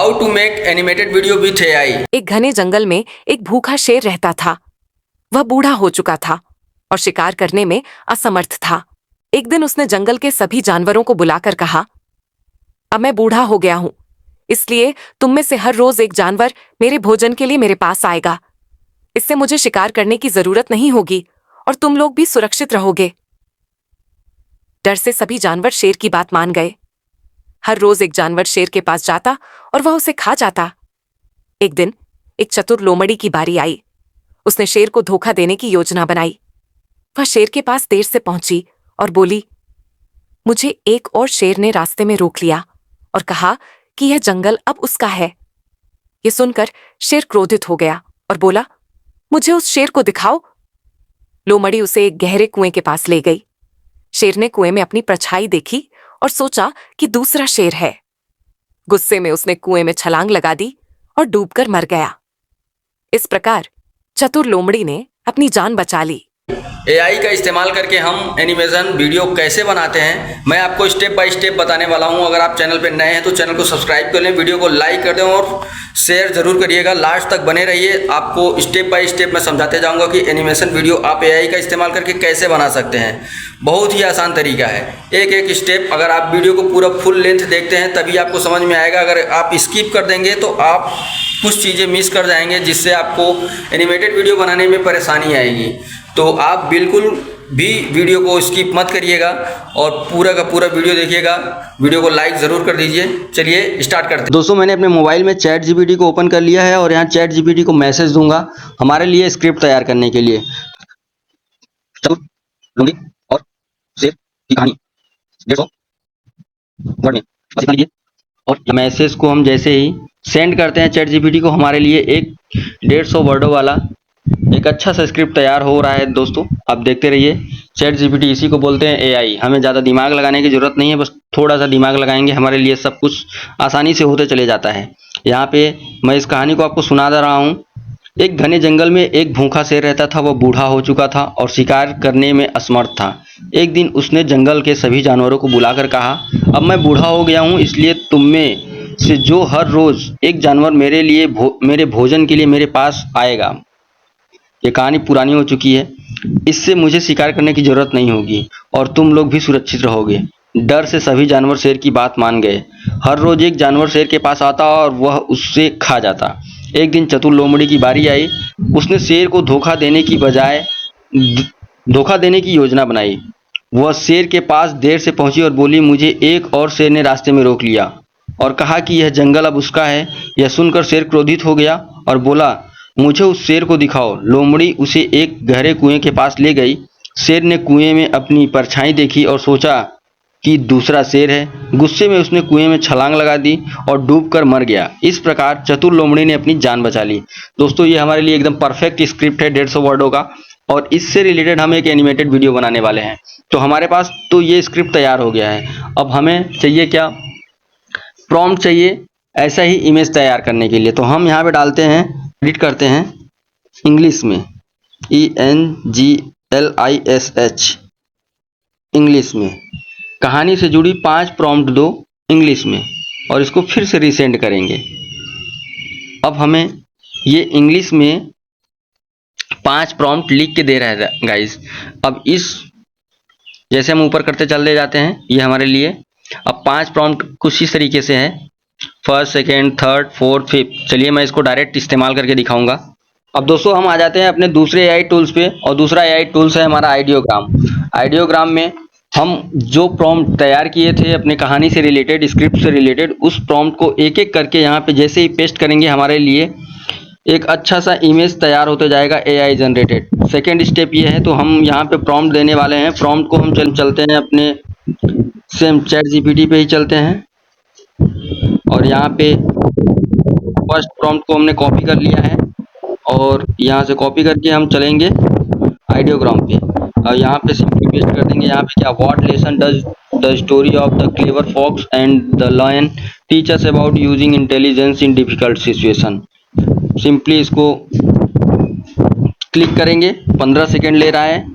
How to make animated video with AI. एक घने जंगल में एक भूखा शेर रहता था। वह बूढ़ा हो चुका था और शिकार करने में असमर्थ था। एक दिन उसने जंगल के सभी जानवरों को बुलाकर कहा, अब मैं बूढ़ा हो गया हूं, इसलिए तुम में से हर रोज एक जानवर मेरे भोजन के लिए मेरे पास आएगा। इससे मुझे शिकार करने की जरूरत नहीं होगी और तुम लोग भी सुरक्षित रहोगे। डर से सभी जानवर शेर की बात मान गए। हर रोज एक जानवर शेर के पास जाता और वह उसे खा जाता। एक दिन एक चतुर लोमड़ी की बारी आई। उसने शेर को धोखा देने की योजना बनाई। वह शेर के पास देर से पहुंची और बोली, मुझे एक और शेर ने रास्ते में रोक लिया और कहा कि यह जंगल अब उसका है। यह सुनकर शेर क्रोधित हो गया और बोला, मुझे उस शेर को दिखाओ। लोमड़ी उसे एक गहरे कुएं के पास ले गई। शेर ने कुएं में अपनी परछाई देखी और सोचा कि दूसरा शेर है। गुस्से में उसने कुएं में छलांग लगा दी और डूबकर मर गया। इस प्रकार चतुर लोमड़ी ने अपनी जान बचा ली। एआई का इस्तेमाल करके हम एनिमेशन वीडियो कैसे बनाते हैं मैं आपको स्टेप बाय स्टेप बताने वाला हूं। अगर आप चैनल पर नए हैं तो चैनल को सब्सक्राइब कर लें, वीडियो को लाइक कर दें और शेयर जरूर करिएगा। लास्ट तक बने रहिए, आपको स्टेप बाय स्टेप मैं समझाते जाऊंगा कि एनिमेशन वीडियो आप एआई का इस्तेमाल करके कैसे बना सकते हैं। बहुत ही आसान तरीका है, एक एक स्टेप। अगर आप वीडियो को पूरा फुल लेंथ देखते हैं तभी आपको समझ में आएगा। अगर आप स्किप कर देंगे तो आप कुछ चीज़ें मिस कर जाएंगे, जिससे आपको एनिमेटेड वीडियो बनाने में परेशानी आएगी। तो आप बिल्कुल भी वीडियो को स्किप मत करिएगा और पूरा का पूरा वीडियो देखिएगा। वीडियो को लाइक ज़रूर कर दीजिए। चलिए स्टार्ट करते हैं। दोस्तों, मैंने अपने मोबाइल में चैट जीपीटी को ओपन कर लिया है और यहाँ चैट जीपीटी को मैसेज दूंगा हमारे लिए स्क्रिप्ट तैयार करने के लिए। चतुर लोमड़ी और शेर की कहानी 150 वर्ड में बस इतना लीजिए। और मैसेज को हम जैसे ही सेंड करते हैं चैट जीपीटी को, हमारे लिए एक 150 वर्डों वाला एक अच्छा सा स्क्रिप्ट तैयार हो रहा है। दोस्तों, आप देखते रहिए। चैट जीपीटी इसी को बोलते हैं एआई। हमें ज़्यादा दिमाग लगाने की ज़रूरत नहीं है, बस थोड़ा सा दिमाग लगाएंगे हमारे लिए सब कुछ आसानी से होते चले जाता है। यहाँ पे मैं इस कहानी को आपको सुना दे रहा हूँ। एक घने जंगल में एक भूखा शेर रहता था। वह बूढ़ा हो चुका था और शिकार करने में असमर्थ था। एक दिन उसने जंगल के सभी जानवरों को बुलाकर कहा, अब मैं बूढ़ा हो गया हूँ, इसलिए तुम में से जो हर रोज एक जानवर मेरे भोजन के लिए मेरे पास आएगा। ये कहानी पुरानी हो चुकी है, इससे मुझे शिकार करने की जरूरत नहीं होगी और तुम लोग भी सुरक्षित रहोगे। डर से सभी जानवर शेर की बात मान गए। हर रोज एक जानवर शेर के पास आता और वह उससे खा जाता। एक दिन चतुर लोमड़ी की बारी आई। उसने शेर को धोखा देने की योजना बनाई। वह शेर के पास देर से पहुंची और बोली, मुझे एक और शेर ने रास्ते में रोक लिया और कहा कि यह जंगल अब उसका है। यह सुनकर शेर क्रोधित हो गया और बोला, मुझे उस शेर को दिखाओ। लोमड़ी उसे एक गहरे कुएं के पास ले गई। शेर ने कुएं में अपनी परछाई देखी और सोचा कि दूसरा शेर है। गुस्से में उसने कुएं में छलांग लगा दी और डूबकर मर गया। इस प्रकार चतुर लोमड़ी ने अपनी जान बचा ली। दोस्तों, ये हमारे लिए एकदम परफेक्ट स्क्रिप्ट है 150 वर्डों का, और इससे रिलेटेड हम एक एनिमेटेड वीडियो बनाने वाले हैं। तो हमारे पास तो ये स्क्रिप्ट तैयार हो गया है। अब हमें चाहिए क्या? प्रॉम्प्ट चाहिए ऐसा ही इमेज तैयार करने के लिए। तो हम यहाँ पे डालते हैं, एडिट करते हैं इंग्लिश में, ENGLISH, इंग्लिश में। कहानी से जुड़ी 5 प्रॉम्प्ट दो इंग्लिश में और इसको फिर से रीसेंड करेंगे। अब हमें ये इंग्लिश में 5 प्रॉम्प्ट लिख के दे रहा है गाइस। अब इस जैसे हम ऊपर करते चलते जाते हैं, ये हमारे लिए अब 5 प्रॉम्प्ट कुछ इस तरीके से है, first, second, third, fourth, fifth. चलिए मैं इसको डायरेक्ट इस्तेमाल करके दिखाऊंगा। अब दोस्तों, हम आ जाते हैं अपने दूसरे एआई टूल्स पे, और दूसरा एआई टूल्स है हमारा आइडियोग्राम। आइडियोग्राम में हम जो प्रॉम्प्ट तैयार किए थे अपने कहानी से रिलेटेड, स्क्रिप्ट से रिलेटेड, उस प्रॉम्प्ट को एक एक करके यहाँ पे जैसे ही पेस्ट करेंगे हमारे लिए एक अच्छा सा इमेज तैयार होते जाएगा एआई जनरेटेड। सेकेंड स्टेप ये है, तो हम यहाँ पे प्रॉम्प्ट देने वाले हैं। प्रॉम्प्ट को हम चलते हैं अपने सेम चैट जीपीटी पे ही चलते हैं और यहाँ पे फर्स्ट प्रॉम्प्ट को हमने कॉपी कर लिया है और यहाँ से कॉपी करके हम चलेंगे आइडियोग्राम पे और यहाँ पे सिंपली पेस्ट कर देंगे। यहाँ पे क्या, what lesson does the story of the clever fox and the lion teach us about using intelligence in difficult situation. Simply इसको क्लिक करेंगे, 15 सेकेंड ले रहा है।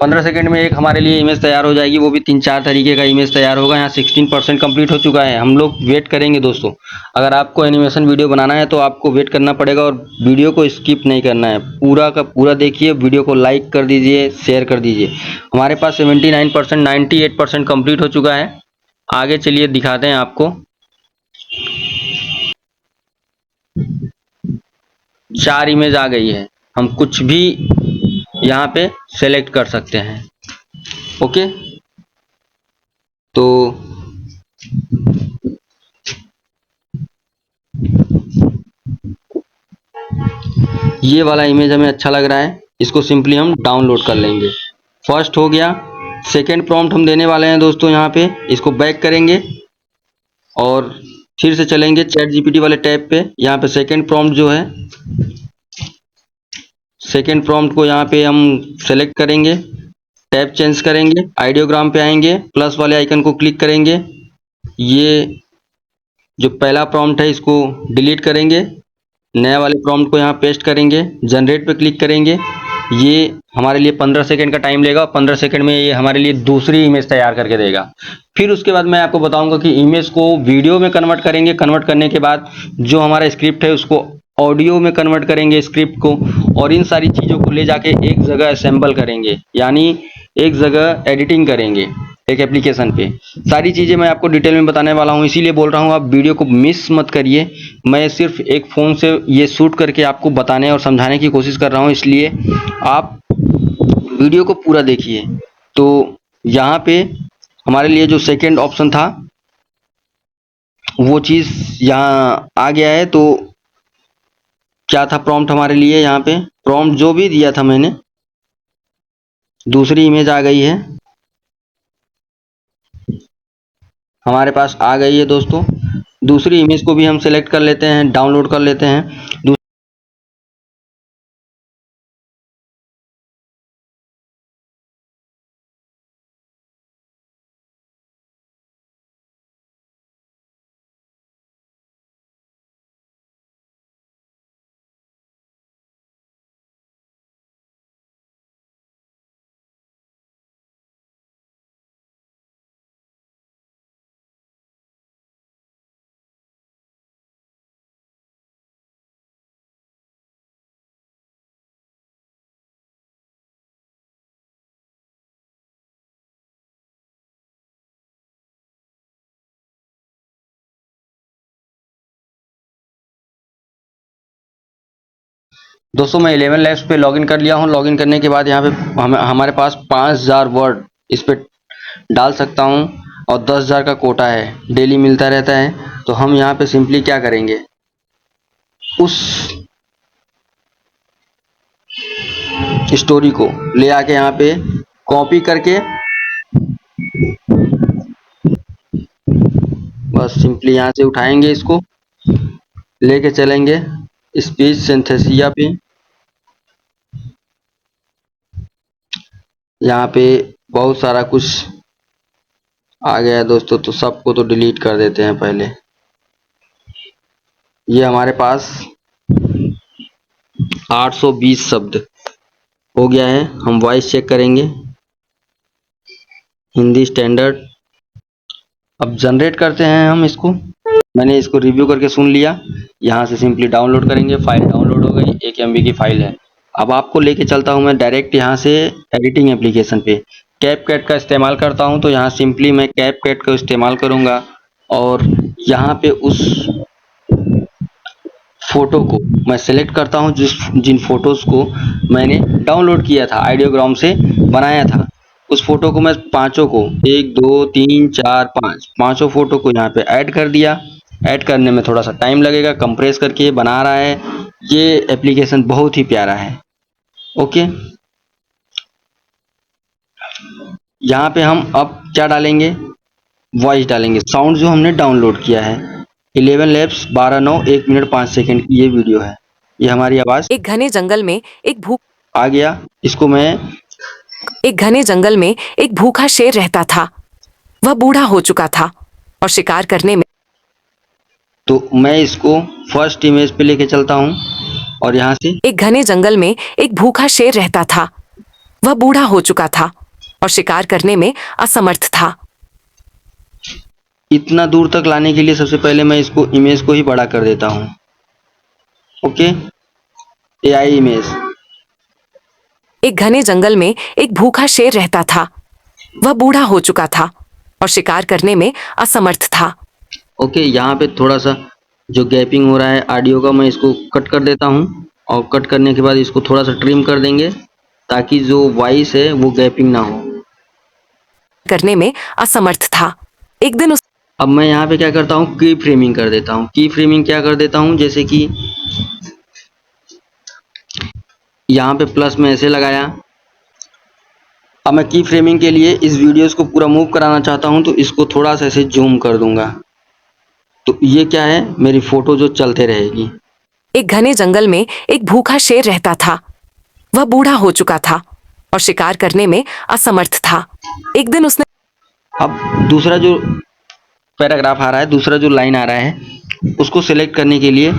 15 सेकंड में एक हमारे लिए इमेज तैयार हो जाएगी, वो भी 3-4 तरीके का इमेज तैयार होगा। यहाँ 16% कंप्लीट हो चुका है। हम लोग वेट करेंगे दोस्तों। अगर आपको एनिमेशन वीडियो बनाना है तो आपको वेट करना पड़ेगा और वीडियो को स्किप नहीं करना है, पूरा का पूरा देखिए। वीडियो को लाइक कर दीजिए, शेयर कर दीजिए। हमारे पास 79%, 98% कंप्लीट हो चुका है। आगे चलिए दिखाते हैं आपको। 4 इमेज आ गई है, हम कुछ भी यहाँ पे सेलेक्ट कर सकते हैं। ओके, तो ये वाला इमेज हमें अच्छा लग रहा है, इसको सिंपली हम डाउनलोड कर लेंगे। फर्स्ट हो गया। सेकेंड प्रॉम्प्ट हम देने वाले हैं दोस्तों। यहाँ पे इसको बैक करेंगे और फिर से चलेंगे चैट जीपीटी वाले टैब पे। यहाँ पे सेकेंड प्रॉम्प्ट जो है, सेकेंड प्रॉम्प्ट को यहाँ पे हम सेलेक्ट करेंगे, टैब चेंज करेंगे, आइडियोग्राम पे आएंगे, प्लस वाले आइकन को क्लिक करेंगे। ये जो पहला प्रॉम्प्ट है इसको डिलीट करेंगे, नया वाले प्रॉम्प्ट को यहाँ पेस्ट करेंगे, जनरेट पे क्लिक करेंगे। ये हमारे लिए 15 सेकंड का टाइम लेगा और 15 सेकंड में ये हमारे लिए दूसरी इमेज तैयार करके देगा। फिर उसके बाद मैं आपको बताऊंगा कि इमेज को वीडियो में कन्वर्ट करेंगे। कन्वर्ट करने के बाद जो हमारा स्क्रिप्ट है उसको ऑडियो में कन्वर्ट करेंगे स्क्रिप्ट को, और इन सारी चीज़ों को ले जाके एक जगह असेंबल करेंगे, यानी एक जगह एडिटिंग करेंगे एक एप्लीकेशन पे। सारी चीज़ें मैं आपको डिटेल में बताने वाला हूँ, इसीलिए बोल रहा हूँ आप वीडियो को मिस मत करिए। मैं सिर्फ एक फ़ोन से ये शूट करके आपको बताने और समझाने की कोशिश कर रहा हूँ, इसलिए आप वीडियो को पूरा देखिए। तो यहाँ पे हमारे लिए जो सेकेंड ऑप्शन था वो चीज़ यहाँ आ गया है। तो क्या था प्रॉम्प्ट हमारे लिए, यहाँ पे प्रॉम्प्ट जो भी दिया था मैंने, दूसरी इमेज आ गई है हमारे पास, आ गई है दोस्तों। दूसरी इमेज को भी हम सेलेक्ट कर लेते हैं, डाउनलोड कर लेते हैं। दोस्तों मैं 11 लैब्स पे लॉगिन कर लिया हूँ। लॉगिन करने के बाद यहाँ पे हमारे पास 5000 वर्ड इस पे डाल सकता हूँ और 10,000 का कोटा है, डेली मिलता रहता है। तो हम यहाँ पे सिंपली क्या करेंगे, उस स्टोरी को ले आके यहाँ पे कॉपी करके बस सिंपली यहाँ से उठाएंगे, इसको लेके चलेंगे स्पीच सिंथेसिया पे। यहाँ पे बहुत सारा कुछ आ गया है दोस्तों, तो सबको तो डिलीट कर देते हैं पहले। ये हमारे पास 820 शब्द हो गया है। हम वॉइस चेक करेंगे, हिंदी स्टैंडर्ड। अब जनरेट करते हैं हम इसको। मैंने इसको रिव्यू करके सुन लिया। यहाँ से सिंपली डाउनलोड करेंगे, फाइल डाउनलोड हो गई, 1 MB की फाइल है। अब आपको लेके चलता हूँ मैं डायरेक्ट यहाँ से एडिटिंग एप्लीकेशन पे। कैपकट का इस्तेमाल करता हूँ, तो यहाँ सिंपली मैं कैपकट का इस्तेमाल करूँगा और यहाँ पे उस फोटो को मैं सेलेक्ट करता हूँ जिन फोटोज़ को मैंने डाउनलोड किया था, आइडियोग्राम से बनाया था। उस फोटो को मैं पांचों को 1 2 3 4 5 पांचों फोटो को यहाँ पे ऐड कर दिया। ऐड करने में थोड़ा सा टाइम लगेगा, कंप्रेस करके बना रहा है। ये एप्लीकेशन बहुत ही प्यारा है। ओके, यहाँ पे हम अब क्या डालेंगे, वॉइस डालेंगे, साउंड जो हमने डाउनलोड किया है। 11 लैब्स 12:09 1 मिनट 5 सेकंड की ये वीडियो है, ये हमारी आवाज। एक घने जंगल में एक आ गया, इसको मैं एक घने जंगल में एक भूखा शेर रहता था। वह बूढ़ा हो चुका था और शिकार करने में तो मैं इसको फर्स्ट इमेज पे लेके चलता हूँ और यहाँ से एक घने जंगल में एक भूखा शेर रहता था। वह बूढ़ा हो चुका था और शिकार करने में असमर्थ था। इतना दूर तक लाने के लिए सबसे पहले मैं इसको इमेज को ही बड़ा कर देता हूँ। Okay, AI image. एक घने जंगल में एक भूखा शेर रहता था। वह बूढ़ा हो चुका था और शिकार करने में असमर्थ था। ओके, यहाँ पे थोड़ा सा जो गैपिंग हो रहा है ऑडियो का, मैं इसको कट कर देता हूँ और कट करने के बाद इसको थोड़ा सा ट्रिम कर देंगे ताकि जो वॉइस है वो गैपिंग ना हो। करने में असमर्थ था। एक दिन अब मैं यहाँ पे क्या करता हूँ, की फ्रेमिंग कर देता हूँ। की फ्रेमिंग क्या कर देता हूँ, जैसे कि यहाँ पे प्लस में ऐसे लगाया। अब मैं की फ्रेमिंग के लिए इस वीडियोस को पूरा मूव कराना चाहता हूँ तो इसको थोड़ा सा ऐसे जूम कर दूंगा, तो ये क्या है, मेरी फोटो जो चलते रहेगी। एक घने जंगल में एक भूखा शेर रहता था। वह बूढ़ा हो चुका था और शिकार करने में असमर्थ था। एक दिन उसने अब दूसरा जो पैराग्राफ आ रहा है, दूसरा जो लाइन आ रहा है, उसको सिलेक्ट करने के लिए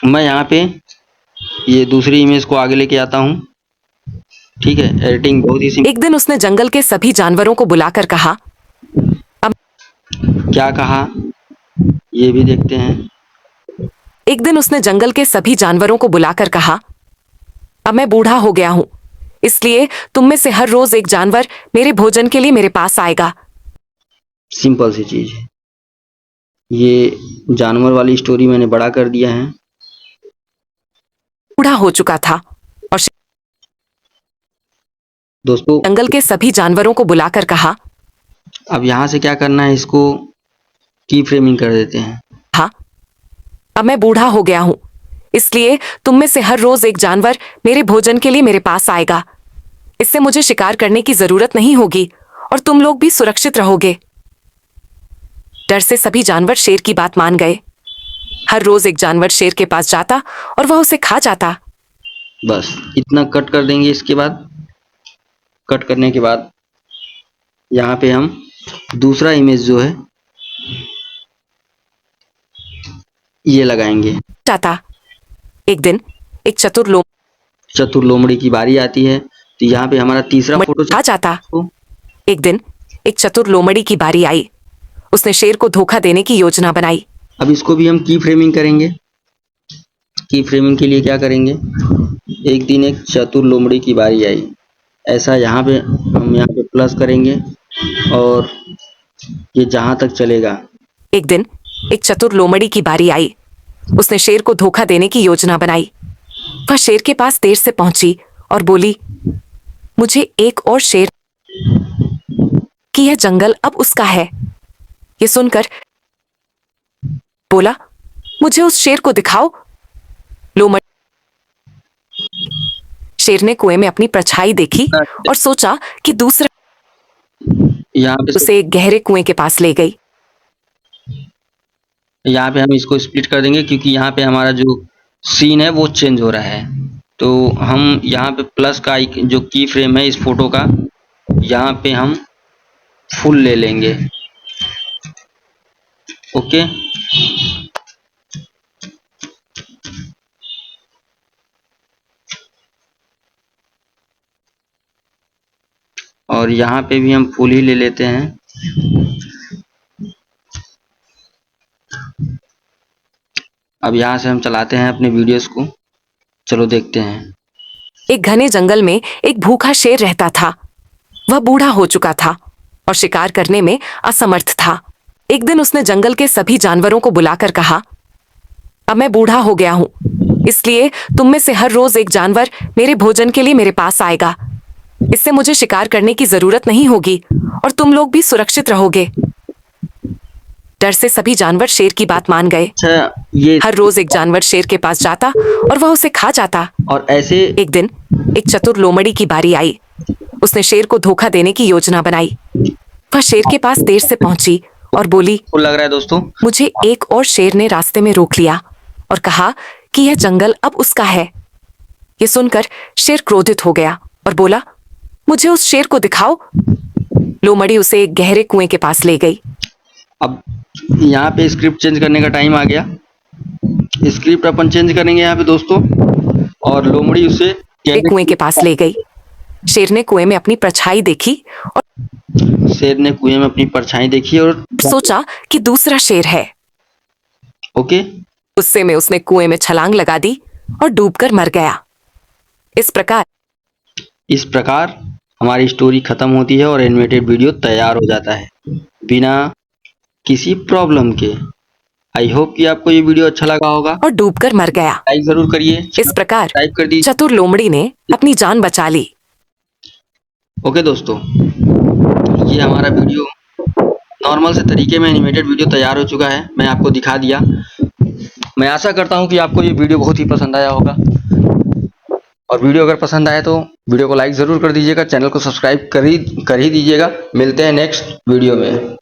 मैं यहाँ पे ये दूसरी इमेज को आगे लेके आता हूँ। ठीक है, एडिटिंग बहुत ही एक दिन उसने जंगल के सभी जानवरों को बुलाकर कहा। क्या कहा ये भी देखते हैं। एक दिन उसने जंगल के सभी जानवरों को बुलाकर कहा, अब मैं बूढ़ा हो गया हूं, इसलिए तुम में से हर रोज एक जानवर मेरे भोजन के लिए मेरे पास आएगा। सिंपल सी चीज है। ये जानवर वाली स्टोरी मैंने बड़ा कर दिया है। बूढ़ा हो चुका था और दोस्तों जंगल के सभी जानवरों को बुलाकर कहा। अब यहाँ से क्या करना है, इसको की फ्रेमिंग कर देते हैं। हाँ, अब मैं बूढ़ा हो गया हूं, इसलिए तुम में से हर रोज एक जानवर मेरे भोजन के लिए मेरे पास आएगा। इससे मुझे शिकार करने की जरूरत नहीं होगी और तुम लोग भी सुरक्षित रहोगे। डर से सभी जानवर शेर की बात मान गए। हर रोज एक जानवर शेर के पास जाता और वह उसे खा जाता। बस इतना कट कर देंगे। इसके बाद कट करने के बाद यहाँ पे हम दूसरा इमेज जो है ये लगाएंगे। जाता। एक दिन एक चतुर लोमड़ी की बारी आती है, तो यहाँ पे हमारा तीसरा फोटो आ जाता। एक दिन एक चतुर लोमड़ी की बारी आई। उसने शेर को धोखा देने की योजना बनाई। अब इसको भी हम की फ्रेमिंग करेंगे। की फ्रेमिंग के लिए क्या करेंगे, एक दिन एक चतुर लोमड़ी की बारी आई, ऐसा यहाँ पे हम यहाँ पे प्लस करेंगे और ये जहाँ तक चलेगा। एक दिन एक चतुर लोमड़ी की बारी आई। उसने शेर को धोखा देने की योजना बनाई। वह शेर के पास देर से पहुंची और बोली, मुझे एक और शेर कि यह जंगल अब उसका है। ये सुनकर बोला, मुझे उस शेर को दिखाओ। लोमड़ी शेर ने कुएं में अपनी परछाई देखी और सोचा कि दूसरा यहाँ पे उसे एक गहरे कुएं के पास ले गई। यहाँ पे हम इसको स्प्लिट कर देंगे क्योंकि यहाँ पे हमारा जो सीन है वो चेंज हो रहा है। तो हम यहाँ पे प्लस का जो की फ्रेम है इस फोटो का, यहाँ पे हम फुल ले लेंगे। ओके, और यहाँ पे भी हम फुल ही ले लेते हैं। अब यहाँ से हम चलाते हैं अपने वीडियोस को। चलो देखते हैं। एक घने जंगल में एक भूखा शेर रहता था। वह बूढ़ा हो चुका था और शिकार करने में असमर्थ था। एक दिन उसने जंगल के सभी जानवरों को बुलाकर कहा, अब मैं बूढ़ा हो गया हूं, इसलिए तुम में से हर रोज एक जानवर मेरे भोजन के लिए मेरे पास आएगा। इससे मुझे शिकार करने की जरूरत नहीं होगी और तुम लोग भी सुरक्षित रहोगे। डर से सभी जानवर शेर की बात मान गए। ये हर रोज एक जानवर शेर के पास जाता और वह उसे खा जाता। और ऐसे एक दिन एक चतुर लोमड़ी की बारी आई। उसने शेर को धोखा देने की योजना बनाई। वह शेर के पास देर से पहुंची और बोली, लग रहा है दोस्तों, मुझे एक और शेर ने रास्ते में रोक लिया और कहा कि यह जंगल अब उसका है। ये सुनकर शेर क्रोधित हो गया और बोला, मुझे उस शेर को दिखाओ। लोमड़ी उसे एक गहरे कुएं के पास ले गई। अब यहाँ पे स्क्रिप्ट चेंज करने का टाइम आ गया। स्क्रिप्ट अपन चेंज करेंगे यहाँ पे दोस्तों, और लोमड़ी उसे एक कुएं के पास ले गई। शेर ने कुएं में अपनी परछाई देखी और शेर ने कुएं में अपनी परछाई देखी और सोचा कि दूसरा शेर है। ओके, गुस्से में उसने कुएं में छलांग लगा दी और डूबकर मर गया। इस प्रकार हमारी स्टोरी खत्म होती है और एनिमेटेड वीडियो तैयार हो जाता है बिना किसी प्रॉब्लम के। आई होप कि आपको ये वीडियो अच्छा लगा होगा और डूबकर मर गया। लाइक जरूर करिए, इस प्रकार सब्सक्राइब कर दीजिए। चतुर लोमड़ी ने अपनी जान बचा ली। ओके दोस्तों, ये हमारा वीडियो नॉर्मल से तरीके में एनिमेटेड वीडियो तैयार हो चुका है, मैं आपको दिखा दिया। मैं आशा करता हूँ कि आपको ये वीडियो बहुत ही पसंद आया होगा, और वीडियो अगर पसंद आए तो वीडियो को लाइक ज़रूर कर दीजिएगा, चैनल को सब्सक्राइब कर ही दीजिएगा। मिलते हैं नेक्स्ट वीडियो में।